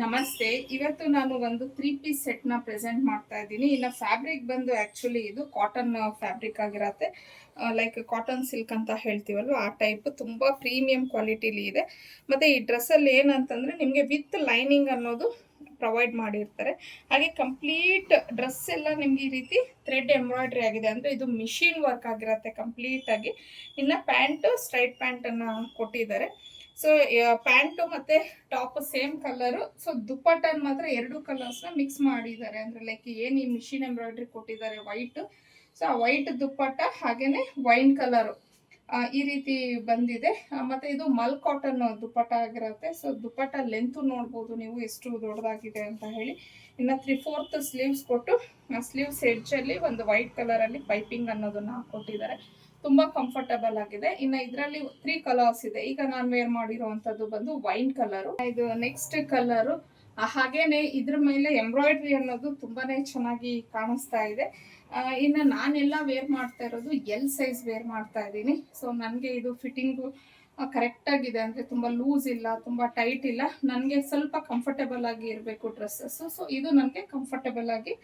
ನಮಸ್ತೆ. ಇವತ್ತು ನಾನು ಒಂದು 3 ಪೀಸ್ ಸೆಟ್‌ನ ಪ್ರೆಸೆಂಟ್ ಮಾಡ್ತಾ ಇದ್ದೀನಿ. ಇನ್ನು ಫ್ಯಾಬ್ರಿಕ್ ಬಂದು ಆಕ್ಚುಲಿ ಇದು ಕಾಟನ್ ಫ್ಯಾಬ್ರಿಕ್ ಆಗಿರತ್ತೆ. ಲೈಕ್ ಕಾಟನ್ ಸಿಲ್ಕ್ ಅಂತ ಹೇಳ್ತೀವಲ್ವ, ಆ ಟೈಪ್ ತುಂಬಾ ಪ್ರೀಮಿಯಂ ಕ್ವಾಲಿಟಿಲಿ ಇದೆ. ಮತ್ತೆ ಈ ಡ್ರೆಸ್ಸಲ್ಲಿ ಏನಂತಂದ್ರೆ ನಿಮಗೆ ವಿತ್ ಲೈನಿಂಗ್ ಅನ್ನೋದು ಪ್ರೊವೈಡ್ ಮಾಡಿರ್ತಾರೆ. ಹಾಗೆ ಕಂಪ್ಲೀಟ್ ಡ್ರೆಸ್ ಎಲ್ಲ ನಿಮ್ಗೆ ಈ ರೀತಿ ಥ್ರೆಡ್ ಎಂಬ್ರಾಯ್ಡ್ರಿ ಆಗಿದೆ. ಅಂದ್ರೆ ಇದು ಮಿಷಿನ್ ವರ್ಕ್ ಆಗಿರತ್ತೆ ಕಂಪ್ಲೀಟ್ ಆಗಿ. ಇನ್ನು ಪ್ಯಾಂಟ್ ಸ್ಟ್ರೈಟ್ ಪ್ಯಾಂಟ್ ಅನ್ನ ಕೊಟ್ಟಿದ್ದಾರೆ. ಸೊ ಪ್ಯಾಂಟು ಮತ್ತೆ ಟಾಪ್ ಸೇಮ್ ಕಲರು. ಸೊ ದುಪ್ಪಟ್ಟನ್ ಮಾತ್ರ ಎರಡು ಕಲರ್ಸ್ನ ಮಿಕ್ಸ್ ಮಾಡಿದ್ದಾರೆ. ಅಂದ್ರೆ ಲೈಕ್ ಏನು ಈ ಮಿಷಿನ್ ಎಂಬ್ರಾಯ್ಡ್ರಿ ಕೊಟ್ಟಿದ್ದಾರೆ ವೈಟ್. ಸೊ ಆ ವೈಟ್ ದುಪ್ಪಟ್ಟ ಹಾಗೇನೆ ವೈನ್ ಕಲರು ಈ ರೀತಿ ಬಂದಿದೆ. ಮತ್ತೆ ಇದು ಮಲ್ ಕಾಟನ್ ದುಪ್ಪಟ್ಟ ಆಗಿರುತ್ತೆ. ಸೊ ದುಪ್ಪಟ್ಟ ಲೆಂತ್ ನೋಡ್ಬೋದು ನೀವು ಎಷ್ಟು ದೊಡ್ಡದಾಗಿದೆ ಅಂತ ಹೇಳಿ. ಇನ್ನು 3/4 ಸ್ಲೀವ್ಸ್ ಕೊಟ್ಟು ಆ ಸ್ಲೀವ್ಸ್ ಎಡ್ಜ್ ಅಲ್ಲಿ ಒಂದು ವೈಟ್ ಕಲರ್ ಅಲ್ಲಿ ಪೈಪಿಂಗ್ ಅನ್ನೋದನ್ನ ಕೊಟ್ಟಿದ್ದಾರೆ. ತುಂಬಾ ಕಂಫರ್ಟಬಲ್ ಆಗಿದೆ. ಇನ್ನು ಇದರಲ್ಲಿ 3 ಕಲರ್ಸ್ ಇದೆ. ಈಗ ನಾನು ವೇರ್ ಮಾಡಿರುವಂತದ್ದು ಬಂದು ವೈನ್ ಕಲರು. ಇದು ನೆಕ್ಸ್ಟ್ ಕಲರು. ಹಾಗೇನೆ ಇದ್ರ ಮೇಲೆ ಎಂಬ್ರಾಯ್ಡ್ರಿ ಅನ್ನೋದು ತುಂಬಾನೇ ಚೆನ್ನಾಗಿ ಕಾಣಿಸ್ತಾ ಇದೆ. ಇನ್ನು ನಾನೆಲ್ಲ ವೇರ್ ಮಾಡ್ತಾ ಇರೋದು ಎಲ್ ಸೈಜ್ ವೇರ್ ಮಾಡ್ತಾ ಇದ್ದೀನಿ. ಸೊ ನನಗೆ ಇದು ಫಿಟ್ಟಿಂಗು ಕರೆಕ್ಟ್ ಆಗಿದೆ. ಅಂದ್ರೆ ತುಂಬಾ ಲೂಸ್ ಇಲ್ಲ, ತುಂಬಾ ಟೈಟ್ ಇಲ್ಲ. ನನಗೆ ಸ್ವಲ್ಪ ಕಂಫರ್ಟಬಲ್ ಆಗಿ ಇರಬೇಕು ಡ್ರೆಸ್ಸಸ್. ಸೊ ಇದು ನನಗೆ ಕಂಫರ್ಟಬಲ್ ಆಗಿ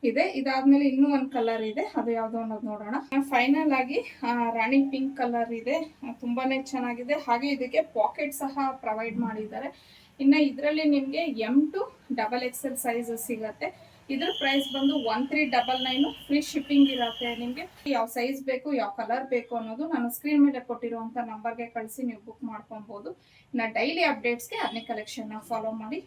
ಇದೆ. ಇದಾದ್ಮೇಲೆ ಇನ್ನೂ ಒಂದು ಕಲರ್ ಇದೆ, ಅದು ಯಾವ್ದು ಅನ್ನೋದು ನೋಡೋಣ. ಫೈನಲ್ ಆಗಿ ರಾಣಿ ಪಿಂಕ್ ಕಲರ್ ಇದೆ. ತುಂಬಾನೇ ಚೆನ್ನಾಗಿದೆ. ಹಾಗೆ ಇದಕ್ಕೆ ಪಾಕೆಟ್ ಸಹ ಪ್ರೊವೈಡ್ ಮಾಡಿದ್ದಾರೆ. ಇನ್ನು ಇದರಲ್ಲಿ ನಿಮಗೆ M to XXL ಸೈಜ್ ಸಿಗತ್ತೆ. ಇದ್ರ ಪ್ರೈಸ್ ಬಂದು 1399. ಫ್ರೀ ಶಿಪ್ಪಿಂಗ್ ಇರತ್ತೆ. ನಿಮಗೆ ಯಾವ ಸೈಜ್ ಬೇಕು, ಯಾವ ಕಲರ್ ಬೇಕು ಅನ್ನೋದು ನಾನು ಸ್ಕ್ರೀನ್ ಮೇಲೆ ಕೊಟ್ಟಿರುವಂತ ನಂಬರ್ಗೆ ಕಳಿಸಿ ನೀವು ಬುಕ್ ಮಾಡ್ಕೊಬಹುದು. ಇನ್ನು ಡೈಲಿ ಅಪ್ಡೇಟ್ಸ್ಗೆ ಅರ್ನಿ ಕಲೆಕ್ಷನ್ ಫಾಲೋ ಮಾಡಿ.